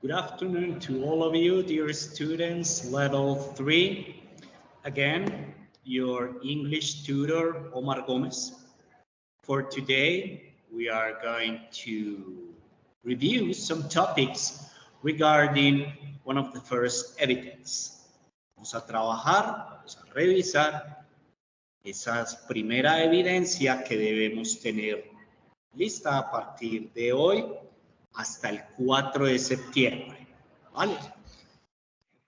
Good afternoon to all of you, dear students, level 3. Again, your English tutor, Omar Gomez. For today, we are going to review some topics regarding one of the first evidence. Vamos a trabajar, vamos a revisar esa primera evidencia que debemos tener lista a partir de hoy hasta el 4 de septiembre, ¿vale?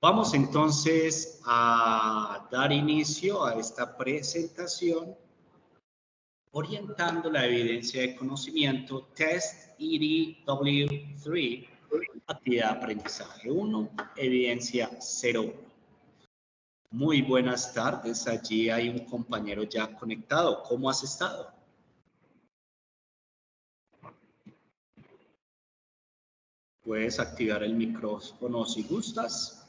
Vamos entonces a dar inicio a esta presentación orientando la evidencia de conocimiento Test EDW3, actividad de aprendizaje 1, evidencia 01. Muy buenas tardes, allí hay un compañero ya conectado. ¿Cómo has estado? Puedes activar el micrófono si gustas.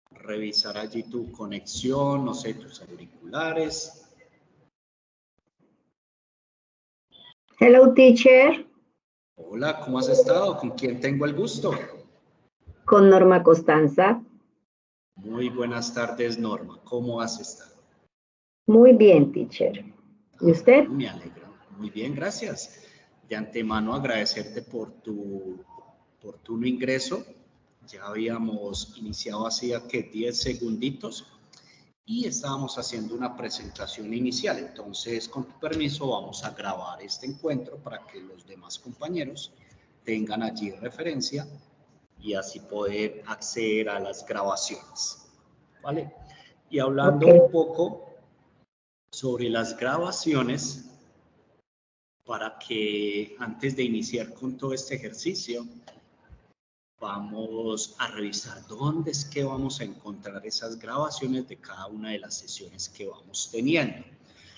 Revisar allí tu conexión, no sé, tus auriculares. Hello, teacher. Hola, ¿cómo has estado? ¿Con quién tengo el gusto? Con Norma Costanza. Muy buenas tardes, Norma. ¿Cómo has estado? Muy bien, teacher. ¿Y usted? Me alegro. Muy bien, gracias. De antemano agradecerte por tu oportuno ingreso. Ya habíamos iniciado hacía que 10 segunditos y estábamos haciendo una presentación inicial. Entonces, con tu permiso, vamos a grabar este encuentro para que los demás compañeros tengan allí referencia y así poder acceder a las grabaciones. ¿Vale? Y hablando un poco sobre las grabaciones, para que antes de iniciar con todo este ejercicio, vamos a revisar dónde es que vamos a encontrar esas grabaciones de cada una de las sesiones que vamos teniendo.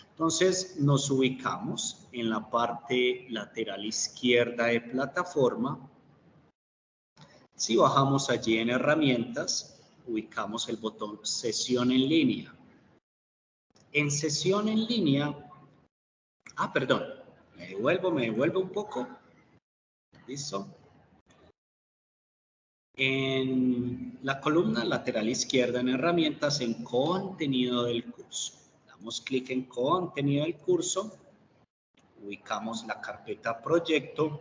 Entonces, nos ubicamos en la parte lateral izquierda de plataforma. Si bajamos allí en herramientas, ubicamos el botón sesión en línea. En sesión en línea, me devuelvo un poco. ¿Listo? En la columna lateral izquierda en herramientas, en contenido del curso. Damos clic en contenido del curso, ubicamos la carpeta proyecto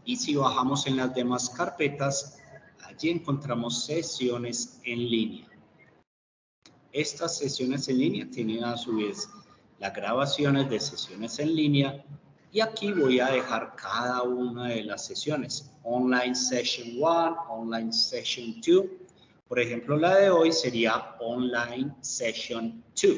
y si bajamos en las demás carpetas, allí encontramos sesiones en línea. Estas sesiones en línea tienen a su vez las grabaciones de sesiones en línea y aquí voy a dejar cada una de las sesiones. Online Session 1, Online Session 2. Por ejemplo, la de hoy sería Online Session 2.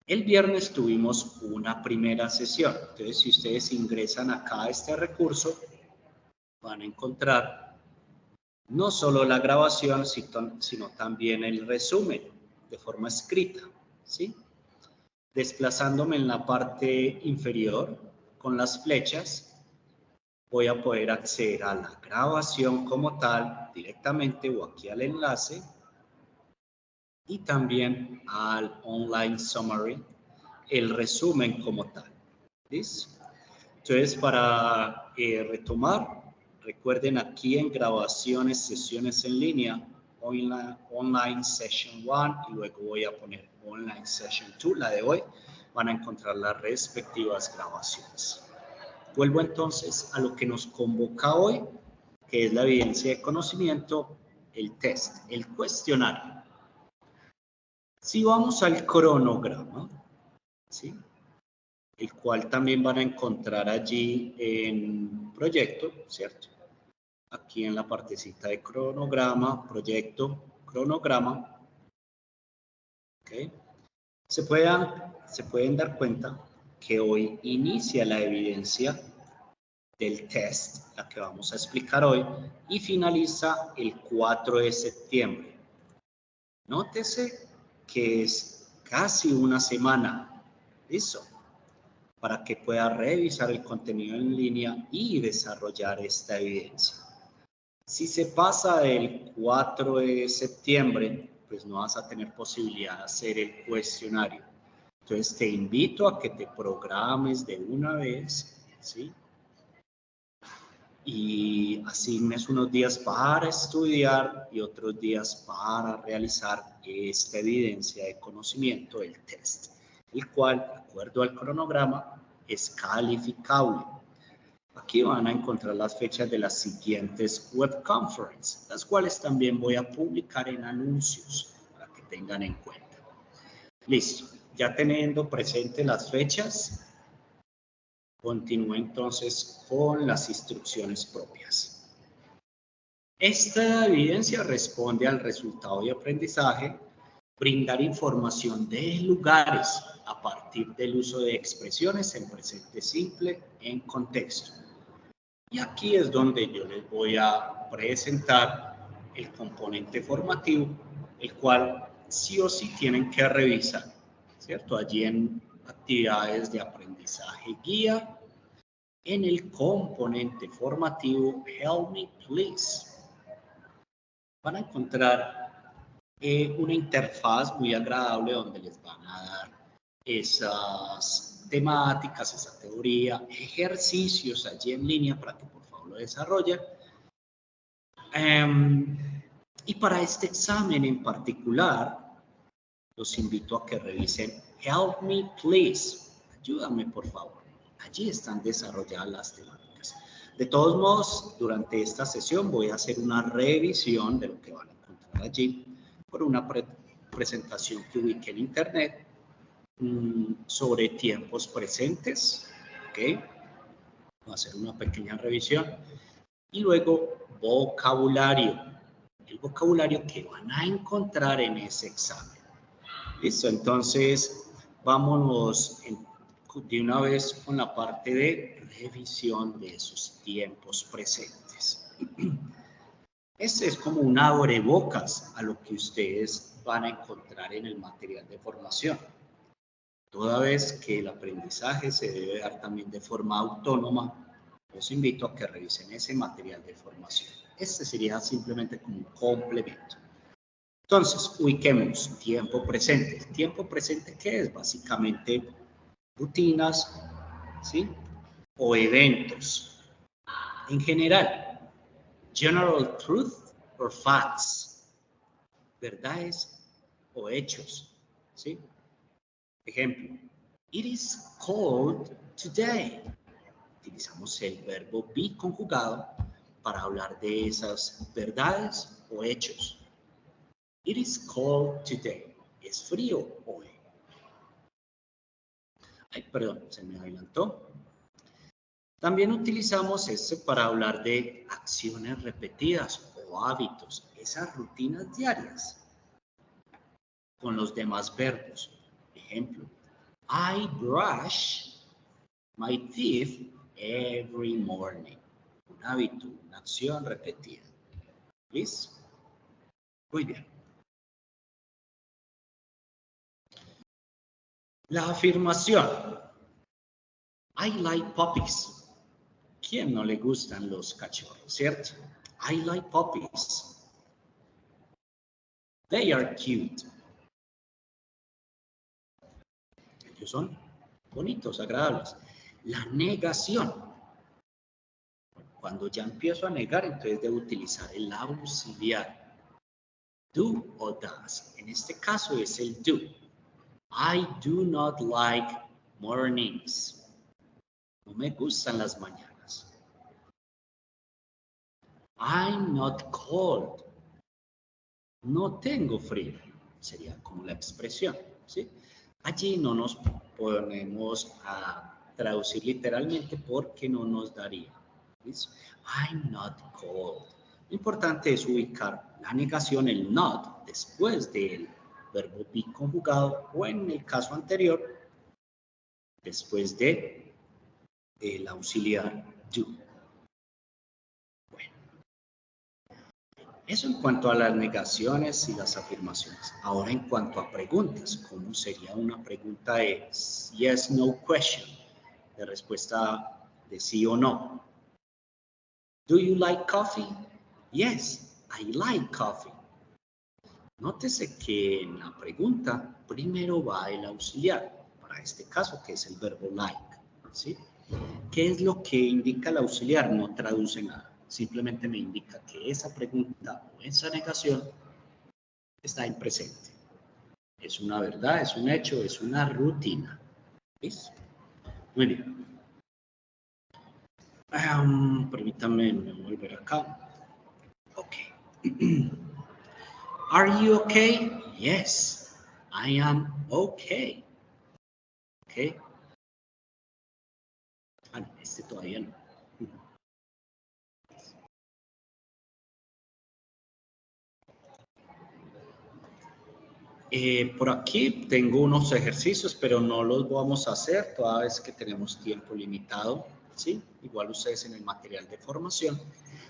El viernes tuvimos una primera sesión. Entonces, si ustedes ingresan acá a este recurso, van a encontrar no solo la grabación, sino también el resumen de forma escrita, ¿sí? Desplazándome en la parte inferior con las flechas, voy a poder acceder a la grabación como tal directamente o aquí al enlace y también al online summary, el resumen como tal. ¿Listo? Entonces, para retomar, recuerden aquí en grabaciones, sesiones en línea, online session 1 y luego voy a poner online session 2, la de hoy, van a encontrar las respectivas grabaciones. Vuelvo entonces a lo que nos convoca hoy, que es la evidencia de conocimiento, el test, el cuestionario. Si vamos al cronograma, ¿sí?, el cual también van a encontrar allí en proyecto, ¿cierto? Aquí en la partecita de cronograma, proyecto, cronograma. ¿Okay? Se pueden dar cuenta que hoy inicia la evidencia del test, la que vamos a explicar hoy, y finaliza el 4 de septiembre. Nótese que es casi una semana. ¿Listo? Para que pueda revisar el contenido en línea y desarrollar esta evidencia. Si se pasa del 4 de septiembre, pues no vas a tener posibilidad de hacer el cuestionario. Entonces te invito a que te programes de una vez, ¿sí? Y asignes unos días para estudiar y otros días para realizar esta evidencia de conocimiento, el test, el cual, de acuerdo al cronograma, es calificable. Aquí van a encontrar las fechas de las siguientes web conferences, las cuales también voy a publicar en anuncios para que tengan en cuenta. Listo, ya teniendo presente las fechas, continúo entonces con las instrucciones propias. Esta evidencia responde al resultado de aprendizaje, brindar información de lugares a partir del uso de expresiones en presente simple en contexto. Y aquí es donde yo les voy a presentar el componente formativo, el cual sí o sí tienen que revisar, ¿cierto? Allí en actividades de aprendizaje guía, en el componente formativo Help Me Please, van a encontrar una interfaz muy agradable donde les van a dar esas temáticas, esa teoría, ejercicios allí en línea para que por favor lo desarrollen. Y para este examen en particular, los invito a que revisen Help Me Please, ayúdame por favor. Allí están desarrolladas las temáticas. De todos modos, durante esta sesión voy a hacer una revisión de lo que van a encontrar allí por una presentación que ubiqué en internet sobre tiempos presentes. ¿Okay? Voy a hacer una pequeña revisión. Y luego vocabulario. El vocabulario que van a encontrar en ese examen. Listo, entonces vámonos de una vez con la parte de revisión de esos tiempos presentes. Este es como un abrebocas a lo que ustedes van a encontrar en el material de formación. Toda vez que el aprendizaje se debe dar también de forma autónoma, los invito a que revisen ese material de formación. Este sería simplemente como un complemento. Entonces, ubiquemos tiempo presente. ¿Tiempo presente qué es? Básicamente rutinas, ¿sí? O eventos. En general, general truth or facts. Verdades o hechos, ¿sí? Ejemplo, it is cold today. Utilizamos el verbo be conjugado para hablar de esas verdades o hechos. It is cold today. Es frío hoy. Ay, perdón, se me adelantó. También utilizamos este para hablar de acciones repetidas o hábitos, esas rutinas diarias con los demás verbos. Ejemplo, I brush my teeth every morning. Un hábito, una acción repetida. ¿Listo? Muy bien. La afirmación. I like puppies. ¿Quién no le gustan los cachorros, cierto? I like puppies. They are cute. Ellos son bonitos, agradables. La negación. Cuando ya empiezo a negar, entonces debo utilizar el auxiliar. Do o does. En este caso es el do. I do not like mornings. No me gustan las mañanas. I'm not cold. No tengo frío. Sería como la expresión, ¿sí? Allí no nos ponemos a traducir literalmente porque no nos daría. ¿Listo? I'm not cold. Lo importante es ubicar la negación, el not, después del verbo be conjugado o en el caso anterior, después de el auxiliar do. Bueno, eso en cuanto a las negaciones y las afirmaciones. Ahora en cuanto a preguntas, ¿cómo sería una pregunta de yes, no question? De respuesta de sí o no. Do you like coffee? Yes, I like coffee. Nótese que en la pregunta primero va el auxiliar para este caso, que es el verbo like, ¿sí? ¿Qué es lo que indica el auxiliar? No traduce nada. Simplemente me indica que esa pregunta o esa negación está en presente. Es una verdad, es un hecho, es una rutina. ¿Listo? Muy bien. Permítanme volver acá. Ok. Are you okay? Yes, I am okay. Ok. Ah, no, este todavía no. Por aquí tengo unos ejercicios, pero no los vamos a hacer toda vez que tenemos tiempo limitado, ¿sí? Igual ustedes en el material de formación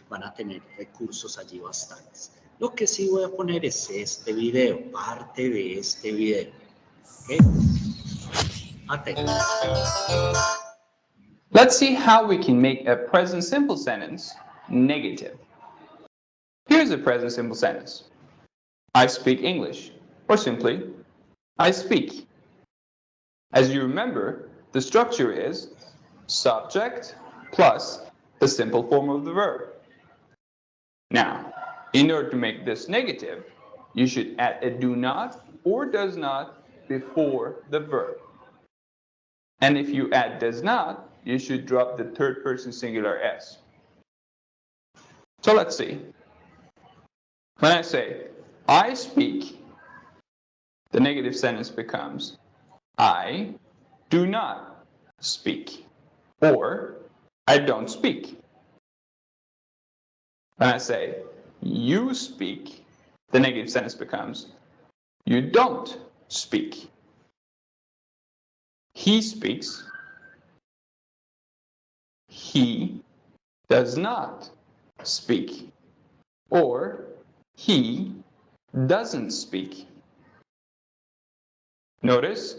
van a tener recursos allí bastantes. Lo que sí voy a poner es este video, parte de este video. ¿Ok? Atentos. Let's see how we can make a present simple sentence negative. Here's a present simple sentence. I speak English, or simply, I speak. As you remember, the structure is subject plus the simple form of the verb. Now, in order to make this negative, you should add a do not or does not before the verb. And if you add does not, you should drop the third person singular s. So let's see. When I say, I speak, the negative sentence becomes, I do not speak, or I don't speak. When I say, you speak, the negative sentence becomes, you don't speak. He speaks, he does not speak, or he doesn't speak. Notice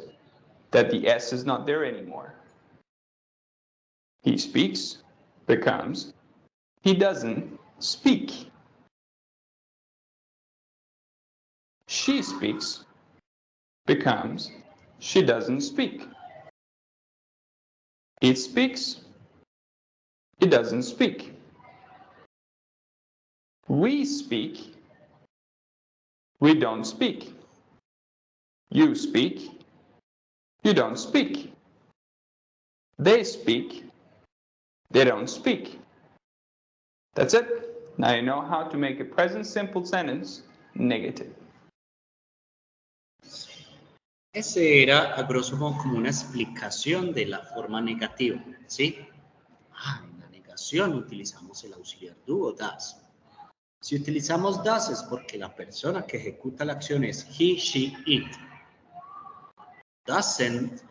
that the S is not there anymore. He speaks becomes he doesn't speak. She speaks becomes she doesn't speak. It speaks, it doesn't speak. We speak, we don't speak. You speak, you don't speak. They speak, they don't speak. That's it. Now you know how to make a present simple sentence negative. Ese era, a grosso modo, como una explicación de la forma negativa, ¿sí? En la negación utilizamos el auxiliar do o does. Si utilizamos does es porque la persona que ejecuta la acción es he, she, it. Doesn't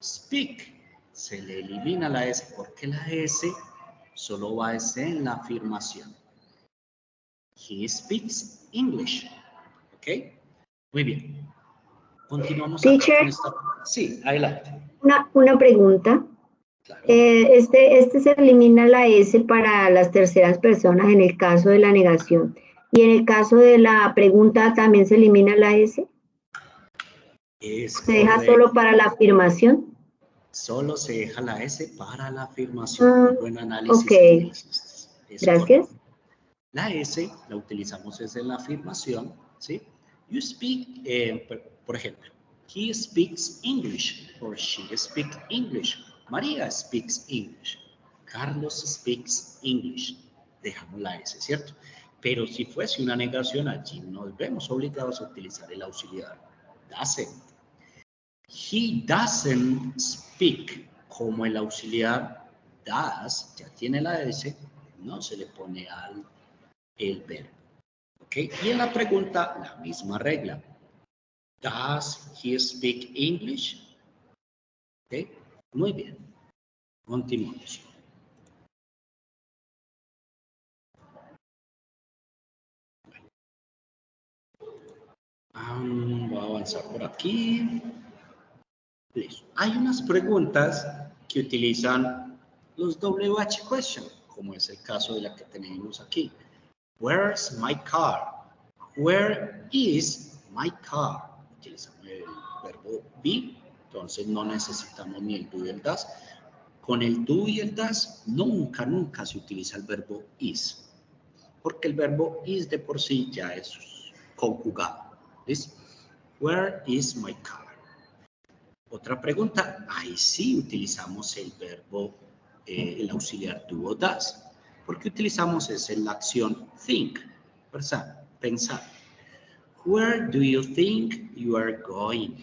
speak. Se le elimina la S porque la S solo va a ser en la afirmación. He speaks English. ¿Ok? Muy bien. Continuamos acá con esta. Sí, adelante. Una pregunta. Claro. Este se elimina la S para las terceras personas en el caso de la negación. ¿Y en el caso de la pregunta también se elimina la S? ¿Se deja solo para la afirmación? Solo se deja la S para la afirmación. Buen análisis. Ok. Gracias. Correcto. La S la utilizamos desde la afirmación, ¿sí? You speak, por ejemplo, he speaks English or she speaks English. María speaks English. Carlos speaks English. Dejamos la S, ¿cierto? Pero si fuese una negación, allí nos vemos obligados a utilizar el auxiliar doesn't. He doesn't speak. Como el auxiliar does ya tiene la S, no se le pone el verbo. ¿Ok? Y en la pregunta, la misma regla. Does he speak English? ¿Ok? Muy bien. Continuamos. Voy a avanzar por aquí. Listo. Hay unas preguntas que utilizan los WH question, como es el caso de la que tenemos aquí. Where's my car? Where is my car? Utilizamos el verbo be Entonces no necesitamos ni el do y el das. Con el do y el das nunca se utiliza el verbo is. Porque el verbo is de por sí ya es conjugado. ¿Listo? Where is my car? Otra pregunta, ahí sí utilizamos el verbo, el auxiliar do o das. Porque utilizamos la acción think, pensar. Where do you think you are going?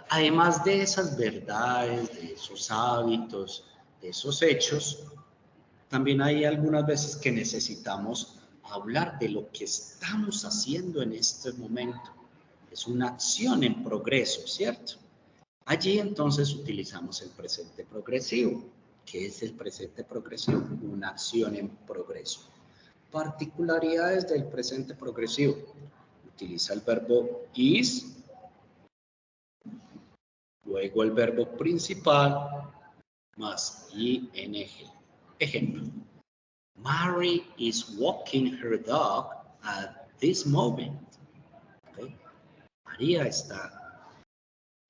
Además de esas verdades, de esos hábitos, de esos hechos, también hay algunas veces que necesitamos hablar de lo que estamos haciendo en este momento. Es una acción en progreso, ¿cierto? Allí entonces utilizamos el presente progresivo. ¿Qué es el presente progresivo? Una acción en progreso. Particularidades del presente progresivo. Utiliza el verbo is, luego el verbo principal más ing. Ejemplo. Mary is walking her dog at this moment. ¿Okay? María está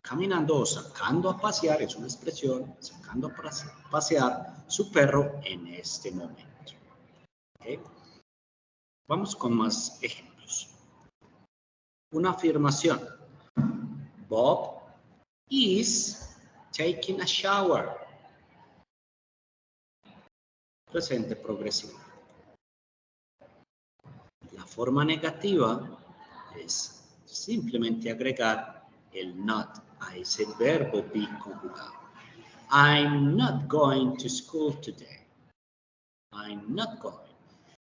caminando o sacando a pasear, es una expresión, sacando a pasear su perro en este momento. ¿Okay? Vamos con más ejemplos. Una afirmación. Bob is taking a shower. Presente progresivo. La forma negativa es simplemente agregar el not a ese verbo be conjugado. I'm not going to school today. I'm not going.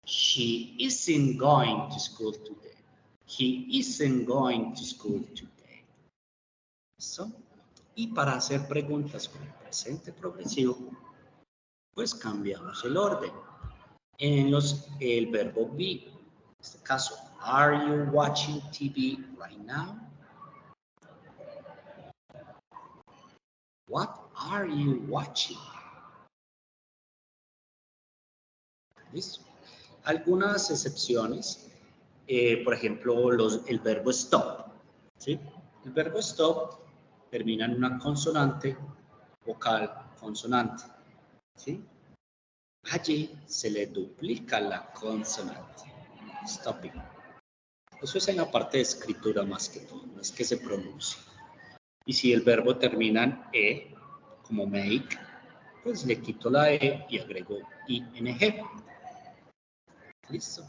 She isn't going to school today. He isn't going to school today. ¿Listo? Y para hacer preguntas con el presente progresivo, pues cambiamos el orden. El verbo be, en este caso, are you watching TV right now? What are you watching? ¿Listo? Algunas excepciones, por ejemplo, el verbo stop. ¿Sí? El verbo stop termina en una consonante, vocal, consonante. ¿Sí? Allí se le duplica la consonante. Stopping. Eso es en la parte de escritura más que todo, no es que se pronuncie. Y si el verbo termina en e, como make, pues le quito la e y agrego ing. Listo.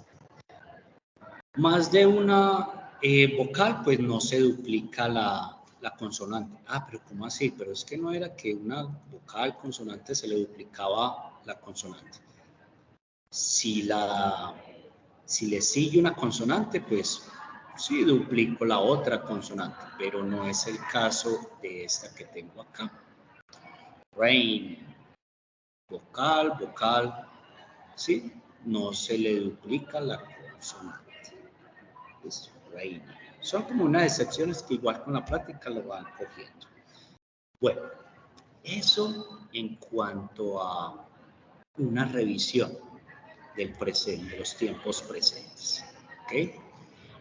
Más de una vocal, pues no se duplica la consonante. Ah, pero ¿cómo así? Pero es que no era que una vocal consonante se le duplicaba la consonante. Si le sigue una consonante, pues sí duplico la otra consonante, pero no es el caso de esta que tengo acá. Rain. Vocal, ¿sí? No se le duplica la consonante. Es rain. Son como unas excepciones que igual con la práctica lo van cogiendo. Bueno, eso en cuanto a una revisión del presente, de los tiempos presentes. ¿Okay?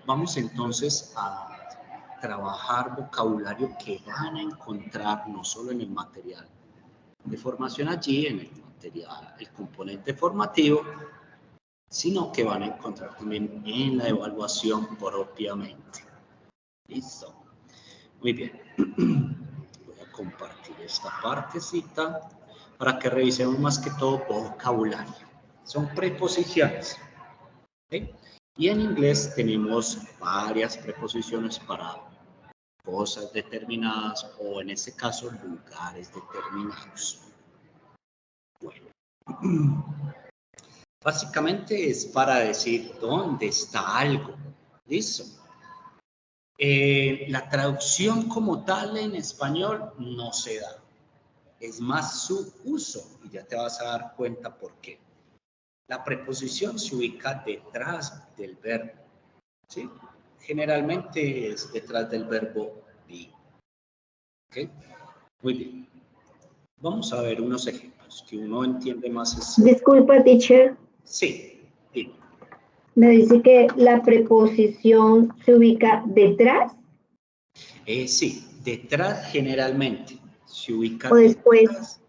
Vamos entonces a trabajar vocabulario que van a encontrar no solo en el material de formación allí, en el material, el componente formativo, sino que van a encontrar también en la evaluación propiamente. ¿Listo? Muy bien. Voy a compartir esta partecita para que revisemos más que todo vocabulario. Son preposiciones. ¿Okay? Y en inglés tenemos varias preposiciones para cosas determinadas o en este caso lugares determinados. Bueno. Básicamente es para decir dónde está algo. ¿Listo? La traducción como tal en español no se da. Es más su uso y ya te vas a dar cuenta por qué. La preposición se ubica detrás del verbo. ¿Sí? Generalmente es detrás del verbo be. ¿Okay? Muy bien. Vamos a ver unos ejemplos que uno entiende más. Disculpa, teacher. Sí, dime. Me dice que la preposición se ubica detrás Sí, detrás generalmente. Se ubica o después. detrás.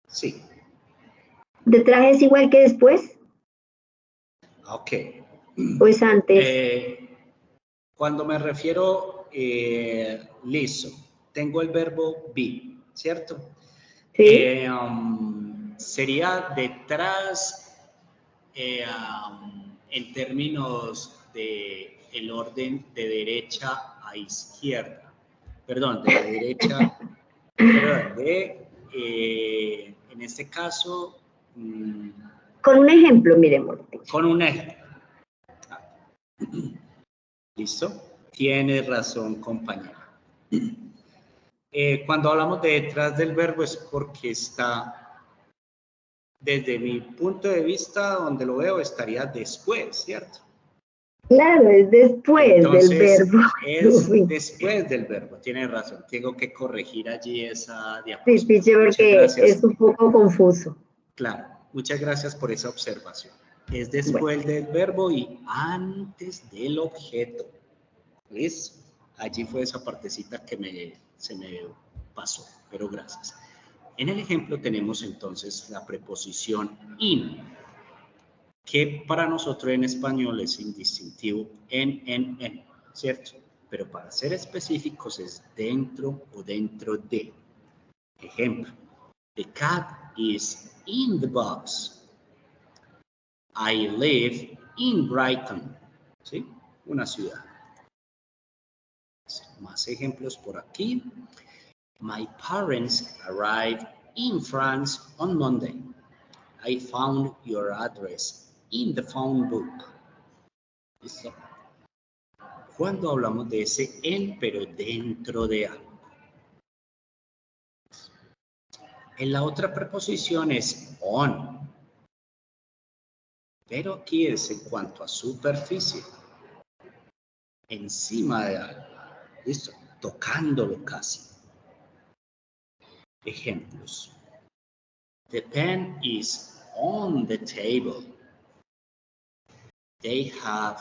Sí, ¿Detrás es igual que después ok. o es antes? Cuando me refiero, listo, tengo el verbo be, ¿cierto? Sí. Sería detrás en términos de el orden de derecha a izquierda. Perdón, de derecha, perdón, en este caso, Con un ejemplo, miremos. con un ejemplo. ¿Listo? Tienes razón, compañera. Cuando hablamos de detrás del verbo es porque está, desde mi punto de vista, donde lo veo, estaría después, ¿cierto? Claro, es después Entonces, del verbo. es después del verbo, tienes razón. Tengo que corregir allí esa Sí, diapositiva. teacher, Muchas porque gracias. es un poco confuso. Claro, muchas gracias por esa observación. Es Bueno, después del verbo y antes del objeto. ¿Ves? Allí fue esa partecita que se me pasó, pero gracias. En el ejemplo tenemos entonces la preposición in, que para nosotros en español es indistintivo en, ¿cierto? Pero para ser específicos es dentro o dentro de. Ejemplo, the cat is in the box. I live in Brighton, ¿sí? Una ciudad. Más ejemplos por aquí. My parents arrived in France on Monday. I found your address in the phone book. ¿Listo? Cuando hablamos de ese en, pero dentro de algo. En la otra preposición es on. Pero aquí es en cuanto a superficie. Encima de algo. ¿Listo? Tocándolo casi. Ejemplos. The pen is on the table. They have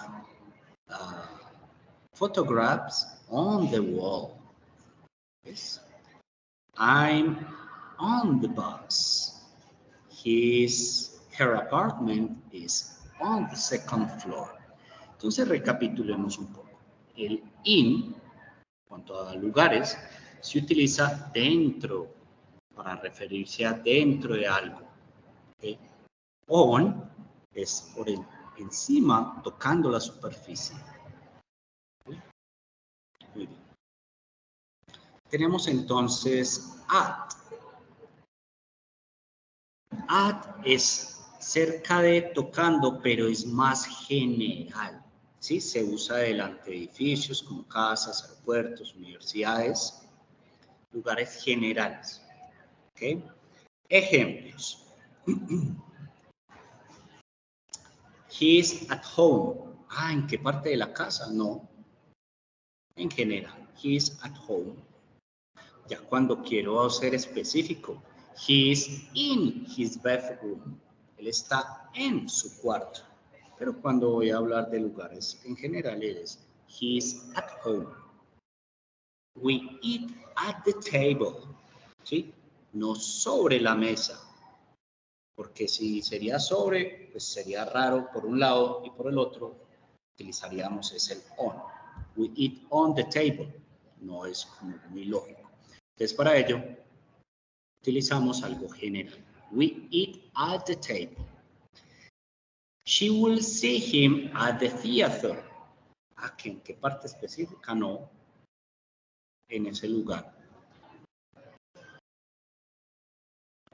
photographs on the wall. Yes. I'm on the bus. Her apartment is on the second floor. Entonces recapitulemos un poco. El in, en cuanto a lugares, se utiliza dentro, para referirse a dentro de algo. ¿Okay? On es por encima, tocando la superficie. Muy bien. Tenemos entonces at. At es cerca de, tocando, pero es más general. ¿Sí? Se usa delante de edificios como casas, aeropuertos, universidades, lugares generales. ¿Okay? Ejemplos. He's at home. ¿En qué parte de la casa? No. En general, he's at home. Ya cuando quiero ser específico, he's in his bedroom. Él está en su cuarto. Pero cuando voy a hablar de lugares en general es he's at home. We eat at the table. ¿Sí? No sobre la mesa. Porque si sería sobre, pues sería raro por un lado y por el otro utilizaríamos es el on. We eat on the table. No es como muy lógico. Entonces para ello utilizamos algo general. We eat at the table. She will see him at the theater. ¿En qué parte específica? No. En ese lugar.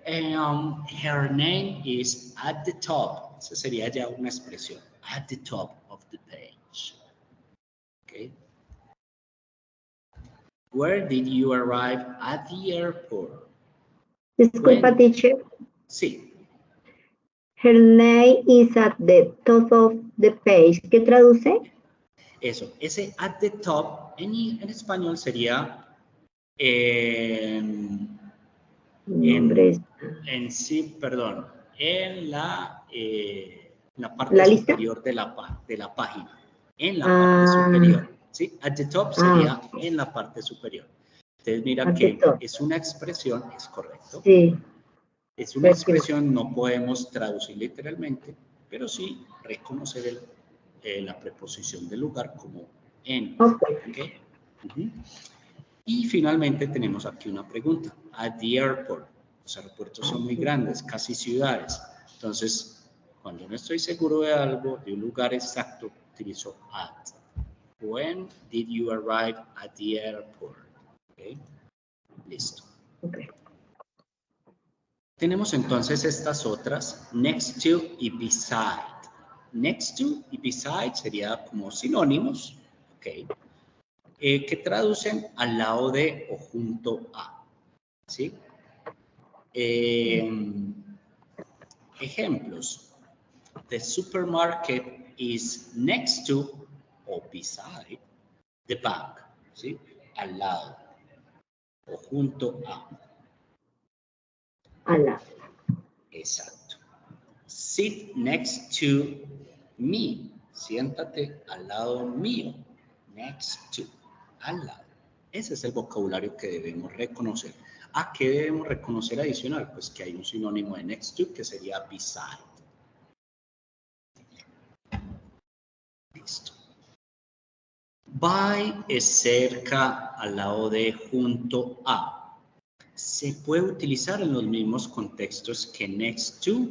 Her name is at the top. Esa sería ya una expresión. At the top of the page. Okay. Where did you arrive at the airport? disculpa, teacher. Sí. Her name is at the top of the page. ¿Qué traduce? Eso, ese at the top en español sería sí, perdón, en la En la parte ¿La lista? superior de la página. En la parte superior. ¿Sí? At the top sería en la parte superior. Entonces mira que es una expresión, es correcto. Sí. Es una expresión, no podemos traducir literalmente, pero sí reconocer la preposición del lugar como en. ¿Okay? Y finalmente tenemos aquí una pregunta. At the airport. Los aeropuertos son muy grandes, casi ciudades. Entonces, cuando no estoy seguro de algo, de un lugar exacto, utilizo at. When did you arrive at the airport? Okay. Listo. Okay. Tenemos entonces estas otras, next to y beside. Next to y beside sería como sinónimos, ¿ok? Que traducen al lado de o junto a, ¿sí? Ejemplos. The supermarket is next to o beside the bank, ¿sí? Al lado o junto a. Al lado. Exacto. Sit next to me. Siéntate al lado mío. Next to. Al lado. Ese es el vocabulario que debemos reconocer. ¿A qué debemos reconocer adicional? Pues que hay un sinónimo de next to que sería beside. Listo. By es cerca, al lado de, junto a. Se puede utilizar en los mismos contextos que next to,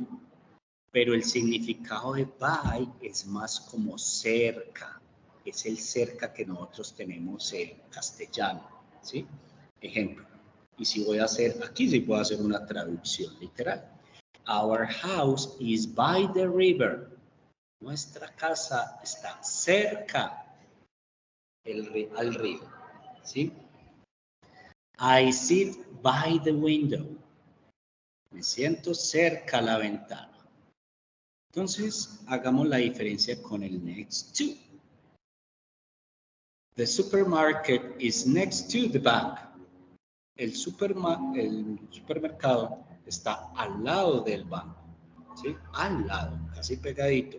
pero el significado de by es más como cerca. Es el cerca que nosotros tenemos en castellano, ¿sí? Ejemplo. Y si voy a hacer, aquí sí puedo hacer una traducción literal. Our house is by the river. Nuestra casa está cerca al río, ¿sí? I sit by the window. Me siento cerca a la ventana. Entonces, hagamos la diferencia con el next to. The supermarket is next to the bank. El supermercado está al lado del banco, ¿sí? Al lado, casi pegadito.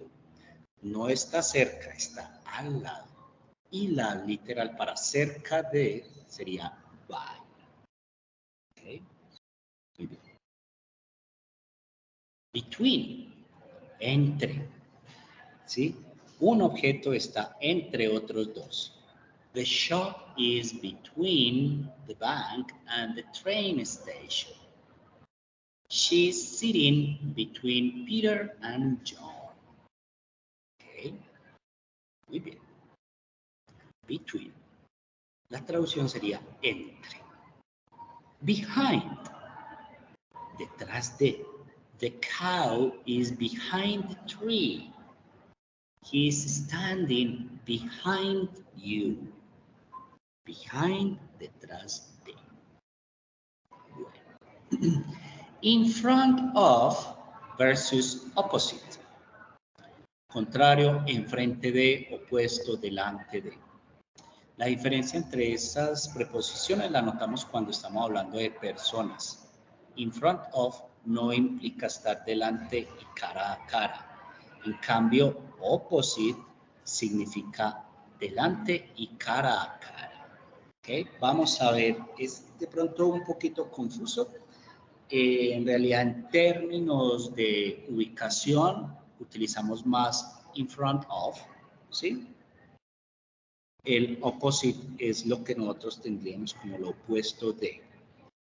No está cerca, está al lado. Y la literal para cerca de sería by. ¿Okay? Muy bien. Between, entre, ¿sí? Un objeto está entre otros dos. The shop is between the bank and the train station. She's sitting between Peter and John. Okay. Muy bien. Between. La traducción sería entre. Behind. Detrás de. The cow is behind the tree. He's standing behind you. Behind, detrás de. Bueno. In front of versus opposite. Contrario, enfrente de, opuesto, delante de. La diferencia entre esas preposiciones la notamos cuando estamos hablando de personas. In front of no implica estar delante y cara a cara. En cambio, opposite significa delante y cara a cara. ¿Okay? Vamos a ver, es de pronto un poquito confuso. En realidad, en términos de ubicación, utilizamos más in front of, ¿sí? El opposite es lo que nosotros tendríamos como lo opuesto de.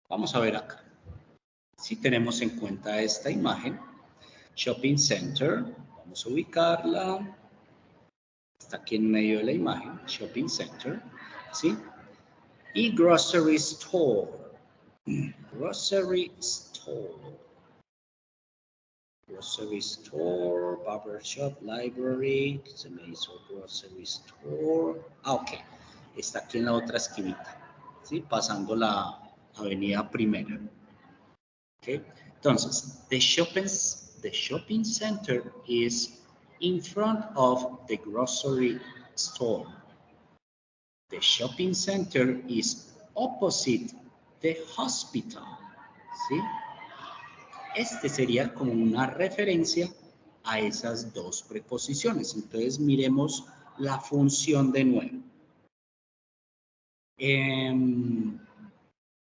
Vamos a ver acá. Si tenemos en cuenta esta imagen, shopping center, vamos a ubicarla. Está aquí en medio de la imagen, shopping center, ¿sí? Y grocery store. Grocery store. Grocery store, barber shop, library, se me hizo grocery store. Ah, ok. Está aquí en la otra esquinita, ¿sí? Pasando la avenida Primera. Okay. Entonces, the shopping center is in front of the grocery store. The shopping center is opposite the hospital, ¿sí? Este sería como una referencia a esas dos preposiciones. Entonces, miremos la función de nuevo.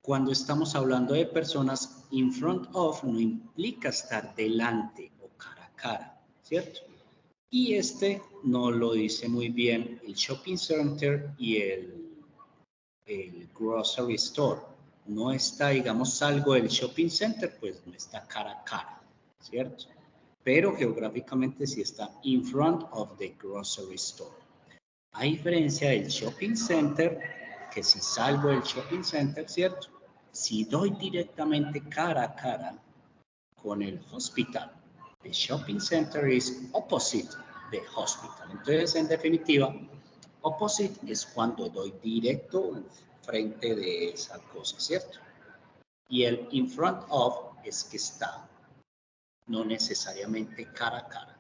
Cuando estamos hablando de personas, in front of no implica estar delante o cara a cara, ¿cierto? Y no lo dice muy bien el shopping center y el grocery store. No está, digamos, salgo del shopping center, pues no está cara a cara, ¿cierto? Pero geográficamente sí está in front of the grocery store. A diferencia del shopping center, que si salgo del shopping center, ¿cierto? Si doy directamente cara a cara con el hospital, the shopping center is opposite the hospital. Entonces, en definitiva, opposite es cuando doy directo frente de esa cosa, ¿cierto? Y el in front of es que está, no necesariamente cara a cara,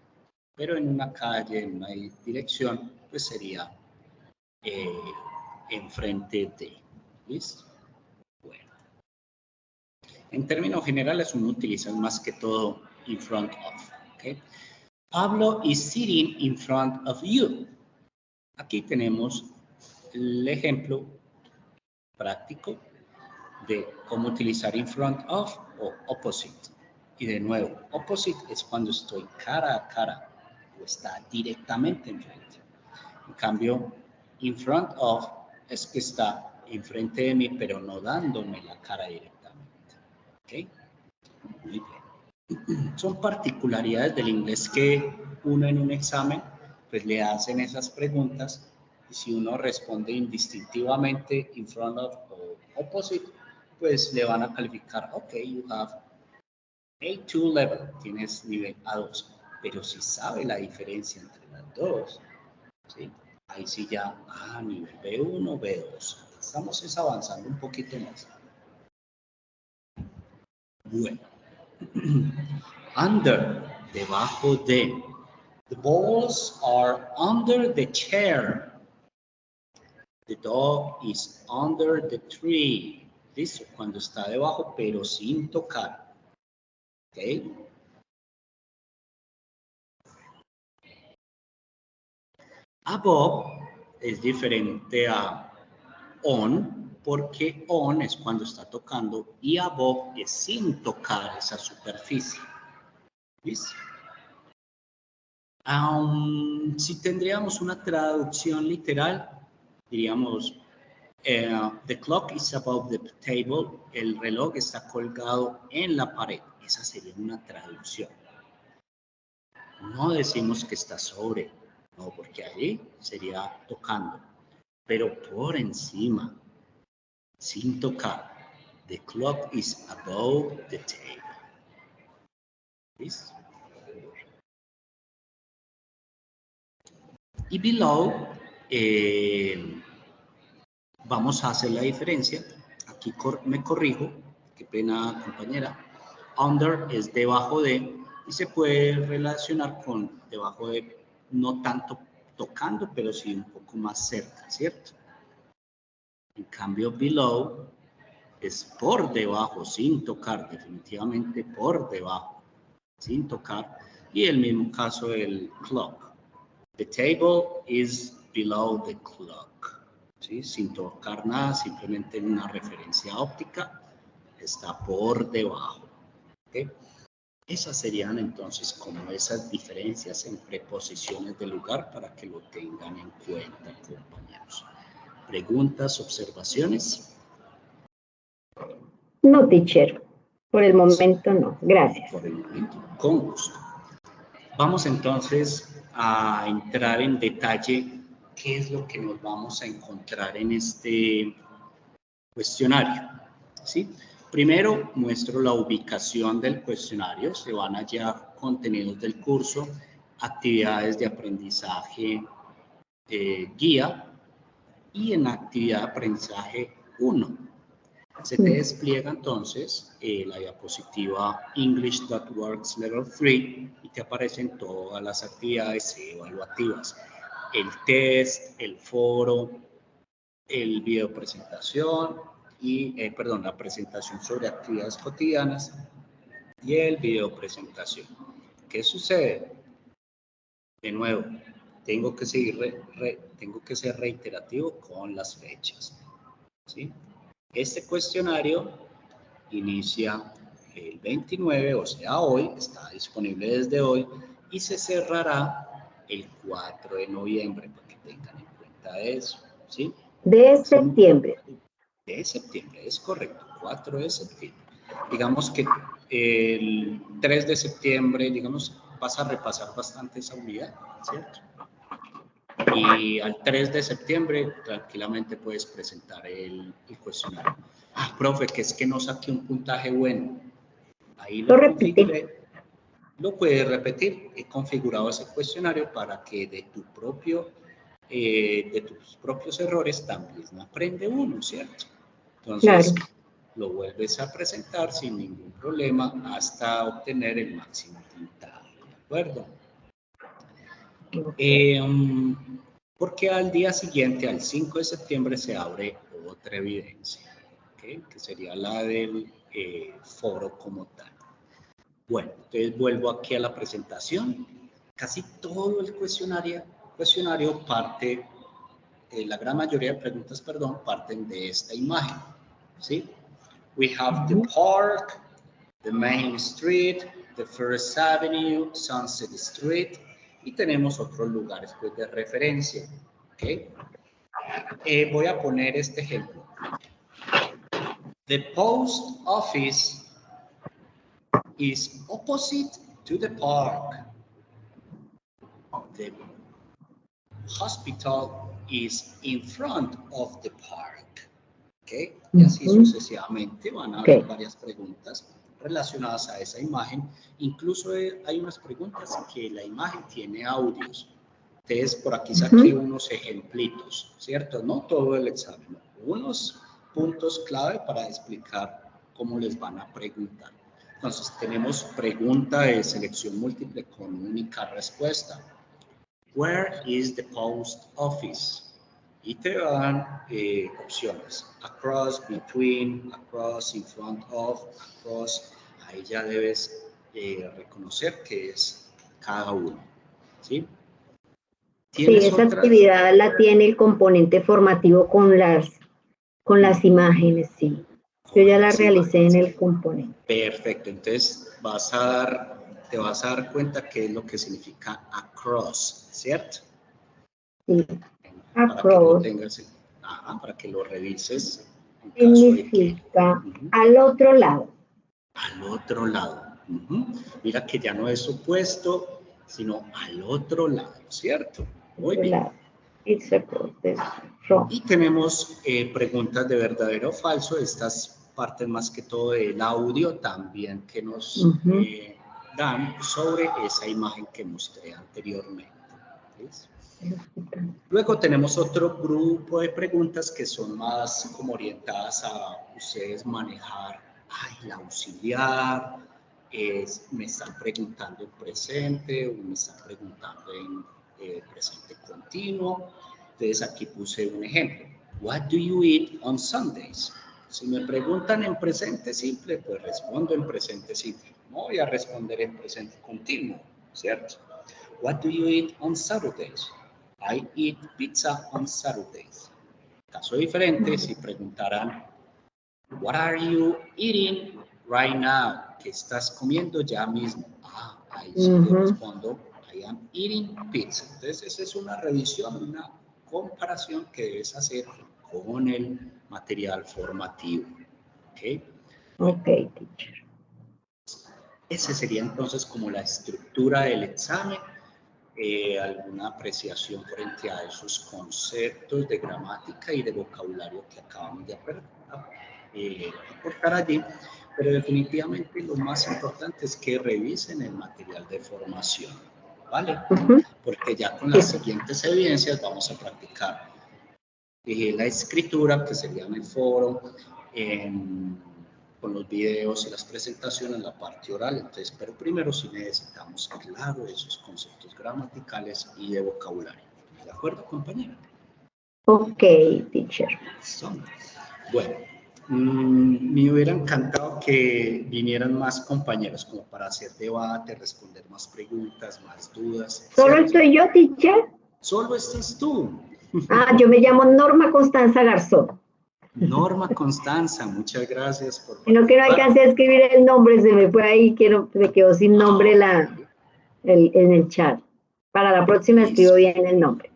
pero en una calle, en una dirección, pues sería enfrente de. ¿Listo? Bueno. En términos generales, uno utiliza más que todo in front of. ¿Okay? Pablo is sitting in front of you. Aquí tenemos el ejemplo práctico de cómo utilizar in front of o opposite. Y de nuevo, opposite es cuando estoy cara a cara o está directamente enfrente. En cambio, in front of es que está enfrente de mí, pero no dándome la cara directamente. ¿Ok? Muy bien. Son particularidades del inglés que uno en un examen pues le hacen esas preguntas y si uno responde indistintivamente in front of o opposite, pues le van a calificar, ok, you have A2 level, tienes nivel A2, pero si sabe la diferencia entre las dos, ¿sí? Ahí sí ya, nivel B1, B2. Estamos avanzando un poquito más. Bueno. Under, debajo de. The balls are under the chair. The dog is under the tree. Listo, cuando está debajo, pero sin tocar. ¿Ok? Above es diferente a on, porque on es cuando está tocando y above es sin tocar esa superficie. ¿Listo? Si tendríamos una traducción literal, diríamos, the clock is above the table, el reloj está colgado en la pared. Esa sería una traducción. No decimos que está sobre, no, porque allí sería tocando, pero por encima, sin tocar. The clock is above the table. ¿Listo? Y below, vamos a hacer la diferencia. Aquí me corrijo, qué pena compañera. Under es debajo de y se puede relacionar con debajo de, no tanto tocando, pero sí un poco más cerca, ¿cierto? En cambio, below es por debajo, sin tocar, definitivamente por debajo, sin tocar. Y el mismo caso del clock. The table is below the clock. ¿Sí? Sin tocar nada, simplemente en una referencia óptica, está por debajo. ¿Okay? Esas serían entonces como esas diferencias en preposiciones de lugar para que lo tengan en cuenta, compañeros. ¿Preguntas, observaciones? No, teacher. Por el momento no. Gracias. Por el momento, con gusto. Vamos entonces a entrar en detalle qué es lo que nos vamos a encontrar en este cuestionario, ¿sí? Primero muestro la ubicación del cuestionario, se van a hallar contenidos del curso, actividades de aprendizaje guía y en actividad de aprendizaje 1. Se te despliega entonces la diapositiva English.works Level 3 y te aparecen todas las actividades evaluativas. El test, el foro, el video presentación y, la presentación sobre actividades cotidianas y el video presentación. ¿Qué sucede? De nuevo, tengo que seguir tengo que ser reiterativo con las fechas, ¿sí? Este cuestionario inicia el 29, o sea, hoy, está disponible desde hoy, y se cerrará el 4 de noviembre, para que tengan en cuenta eso, ¿sí? De septiembre. De septiembre, es correcto, 4 de septiembre. Digamos que el 3 de septiembre, digamos, vas a repasar bastante esa unidad, ¿cierto? Y al 3 de septiembre tranquilamente puedes presentar el cuestionario. Ah, profe, que es que no saqué un puntaje bueno. Ahí lo configuré. Lo puedes repetir. He configurado ese cuestionario para que de tus propios errores también aprende uno, ¿cierto? Entonces, claro, lo vuelves a presentar sin ningún problema hasta obtener el máximo puntaje, ¿de acuerdo? Porque al día siguiente, al 5 de septiembre, se abre otra evidencia, ¿okay? Que sería la del foro como tal. Bueno, entonces vuelvo aquí a la presentación. Casi todo el cuestionario parte, la gran mayoría de preguntas, perdón, parten de esta imagen, ¿sí? We have the park, the main street, the First Avenue, Sunset Street, y tenemos otros lugares pues, de referencia, ¿ok? Voy a poner este ejemplo. The post office is opposite to the park. The hospital is in front of the park. ¿Okay? Y así sucesivamente van a haber varias preguntas relacionadas a esa imagen. Incluso hay unas preguntas que la imagen tiene audios. Entonces, por aquí saqué unos ejemplitos, ¿cierto? No todo el examen, unos puntos clave para explicar cómo les van a preguntar. Entonces, tenemos pregunta de selección múltiple con única respuesta. Where is the post office? Y te dan opciones. Across, between, across, in front of, across. Ahí ya debes reconocer qué es cada uno, ¿sí? Sí, esa actividad la tiene el componente formativo con las imágenes, sí. Yo ya la realicé en el componente. Perfecto, entonces te vas a dar cuenta qué es lo que significa across, ¿cierto? Sí, across. Para que lo tengas, para que lo revises. En significa caso de que, al otro lado. Al otro lado. Mira que ya no es opuesto, sino al otro lado, ¿cierto? Muy bien. Y tenemos preguntas de verdadero o falso. Estas parten más que todo del audio también que nos dan sobre esa imagen que mostré anteriormente. ¿Ves? Luego tenemos otro grupo de preguntas que son más como orientadas a ustedes manejar el auxiliar, me están preguntando en presente o me están preguntando en presente continuo. Entonces aquí puse un ejemplo. What do you eat on Sundays? Si me preguntan en presente simple, pues respondo en presente simple. No voy a responder en presente continuo, ¿cierto? What do you eat on Saturdays? I eat pizza on Saturdays. Caso diferente, si preguntaran, what are you eating right now? ¿Qué estás comiendo ya mismo? Ahí sí yo respondo, I am eating pizza. Entonces, esa es una revisión, una comparación que debes hacer con el material formativo. ¿Ok? Ok, teacher. Ese sería entonces como la estructura del examen. Alguna apreciación frente a esos conceptos de gramática y de vocabulario que acabamos de aportar allí, pero definitivamente lo más importante es que revisen el material de formación, ¿vale? Porque ya con las siguientes evidencias vamos a practicar la escritura, que sería en el foro, con los videos y las presentaciones, la parte oral. Entonces, pero primero sí necesitamos claro esos conceptos gramaticales y de vocabulario. ¿De acuerdo, compañero? Ok, teacher. Bueno, Me hubiera encantado que vinieran más compañeros como para hacer debate, responder más preguntas, más dudas. ¿Solo ¿cierto? estoy yo, teacher? Solo estás tú. Ah, yo me llamo Norma Constanza Garzón. Norma Constanza, muchas gracias por Sino que no participar. alcancé a escribir el nombre, se me fue ahí, se quedó sin nombre en el chat. Para la próxima escribo bien el nombre.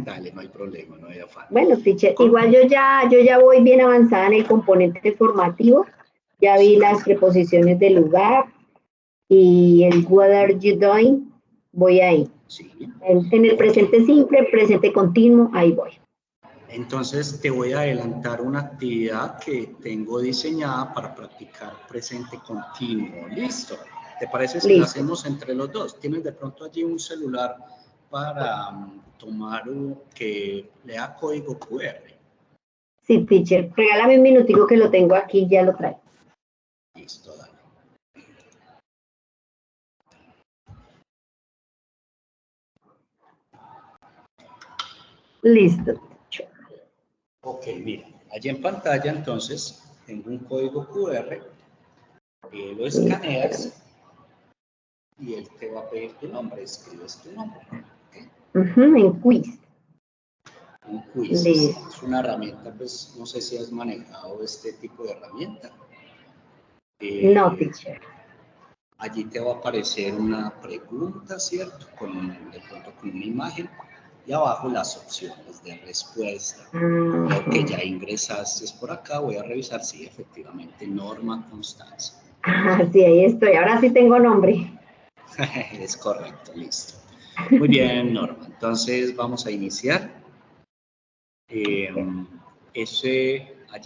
Dale, no hay problema, no hay afán. Bueno, teacher, igual yo ya voy bien avanzada en el componente formativo. Ya vi las preposiciones del lugar y el what are you doing. Voy ahí. Sí. En el presente simple, presente continuo, ahí voy. Entonces te voy a adelantar una actividad que tengo diseñada para practicar presente continuo. ¿Listo? ¿Te parece si la hacemos entre los dos? ¿Tienes de pronto allí un celular para tomar que lea código QR? Sí, teacher. Regálame un minutico que lo tengo aquí, ya lo traigo. Listo, dale. Listo. Ok, mira, allí en pantalla entonces tengo un código QR, lo escaneas y él te va a pedir tu nombre, escribes tu nombre. ¿Okay? En quiz. Un quiz, sí, es una herramienta, pues no sé si has manejado este tipo de herramienta. No, teacher. Allí te va a aparecer una pregunta, ¿cierto? De pronto con una imagen y abajo las opciones de respuesta. Lo que ya ingresaste por acá, voy a revisar si efectivamente Norma Constanza. Ah, sí, ahí estoy. Ahora sí tengo nombre. Es correcto, listo. Muy bien, Norma. Entonces vamos a iniciar. Allí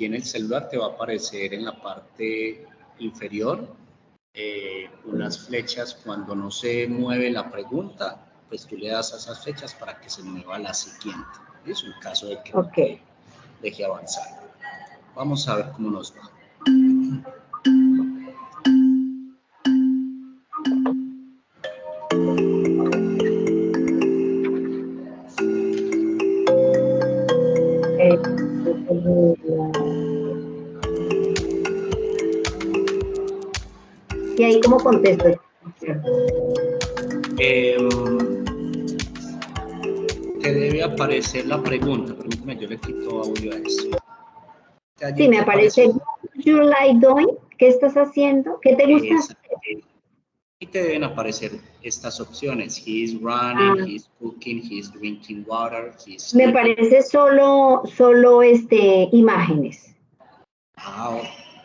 en el celular te va a aparecer en la parte inferior unas flechas. Cuando no se mueve la pregunta, pues tú le das a esas flechas para que se mueva la siguiente. Es un caso de que no te deje avanzar. Vamos a ver cómo nos va. ¿Y ahí cómo contesto? Te debe aparecer la pregunta. Permíteme, yo le quito audio a eso. Sí, me aparece, what you like doing? ¿Qué estás haciendo? ¿Qué te gusta hacer? Y te deben aparecer estas opciones. He is running, he is cooking, he is drinking water, he is me parece solo imágenes.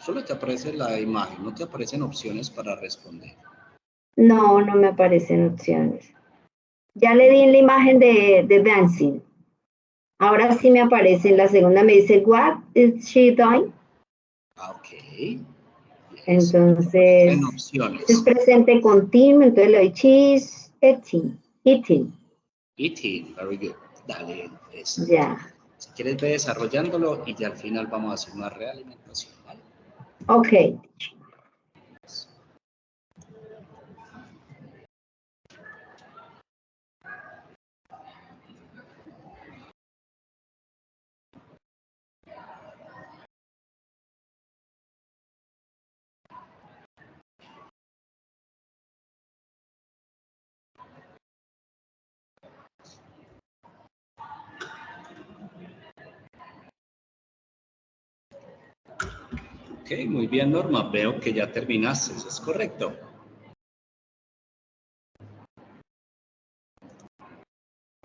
Solo te aparece la imagen, no te aparecen opciones para responder. No, no me aparecen opciones. Ya le di en la imagen de dancing. Ahora sí me aparece, en la segunda me dice, what is she doing? Ok. Entonces, es presente continuo, entonces le doy she's eating. Eating, very good. Dale, eso. Ya. Si quieres ve desarrollándolo y ya al final vamos a hacer una realimentación, ¿vale? Ok. Ok, muy bien, Norma. Veo que ya terminaste, ¿es correcto?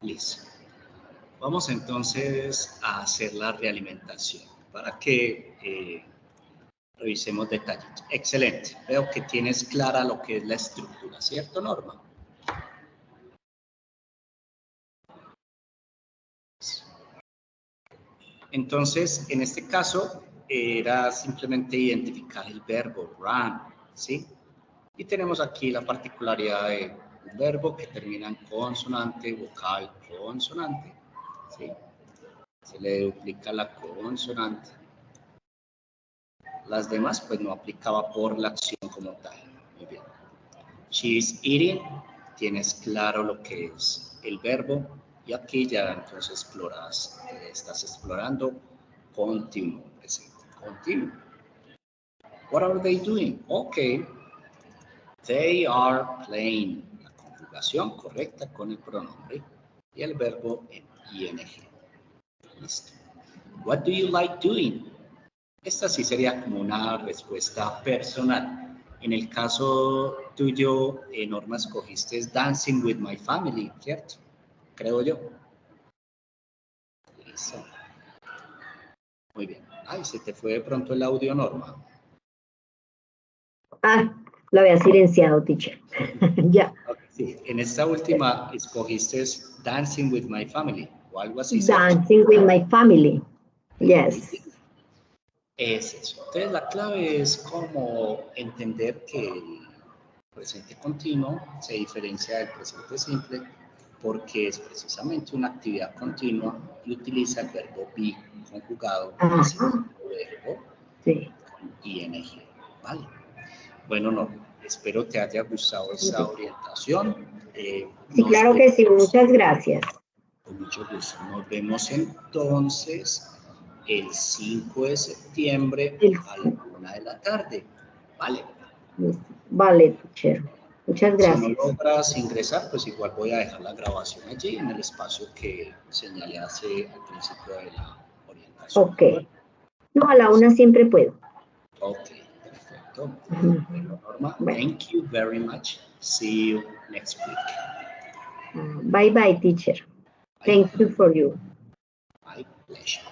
Listo. Vamos entonces a hacer la realimentación para que revisemos detalles. Excelente. Veo que tienes clara lo que es la estructura, ¿cierto, Norma? Entonces, en este caso, era simplemente identificar el verbo run, ¿sí? Y tenemos aquí la particularidad de un verbo que termina en consonante, vocal, consonante, ¿sí? Se le duplica la consonante. Las demás, pues no aplicaba por la acción como tal. Muy bien. She's eating, tienes claro lo que es el verbo y aquí ya entonces estás explorando continuo presente. continuo. What are they doing? Okay. They are playing. La conjugación correcta con el pronombre y el verbo en ing. Listo. What do you like doing? Esta sí sería como una respuesta personal. En el caso tuyo, Norma, escogiste Dancing with my family, ¿cierto? Creo yo. Listo. Muy bien. Ay, se te fue de pronto el audio, Norma. Ah, lo había silenciado, teacher. Ya. Okay, sí. En esta última escogiste Dancing with my family o algo así, ¿cierto? Dancing with my family. Yes. Es eso. Entonces la clave es como entender que el presente continuo se diferencia del presente simple porque es precisamente una actividad continua y utiliza el verbo be conjugado con el segundo verbo Sí. ing. ¿Vale? Bueno, no, espero te haya gustado esta orientación. Sí, claro que sí, muchas gracias. Con mucho gusto. Nos vemos entonces el 5 de septiembre a la 1 de la tarde. ¿Vale? Vale, teacher. Muchas gracias. Si no logras ingresar, pues igual voy a dejar la grabación allí en el espacio que señalé hace al principio de la orientación. Ok. No, a la 1 siempre puedo. Ok, perfecto. Bueno, Norma, thank you very much. See you next week. Bye bye, teacher. Thank you for you. My pleasure.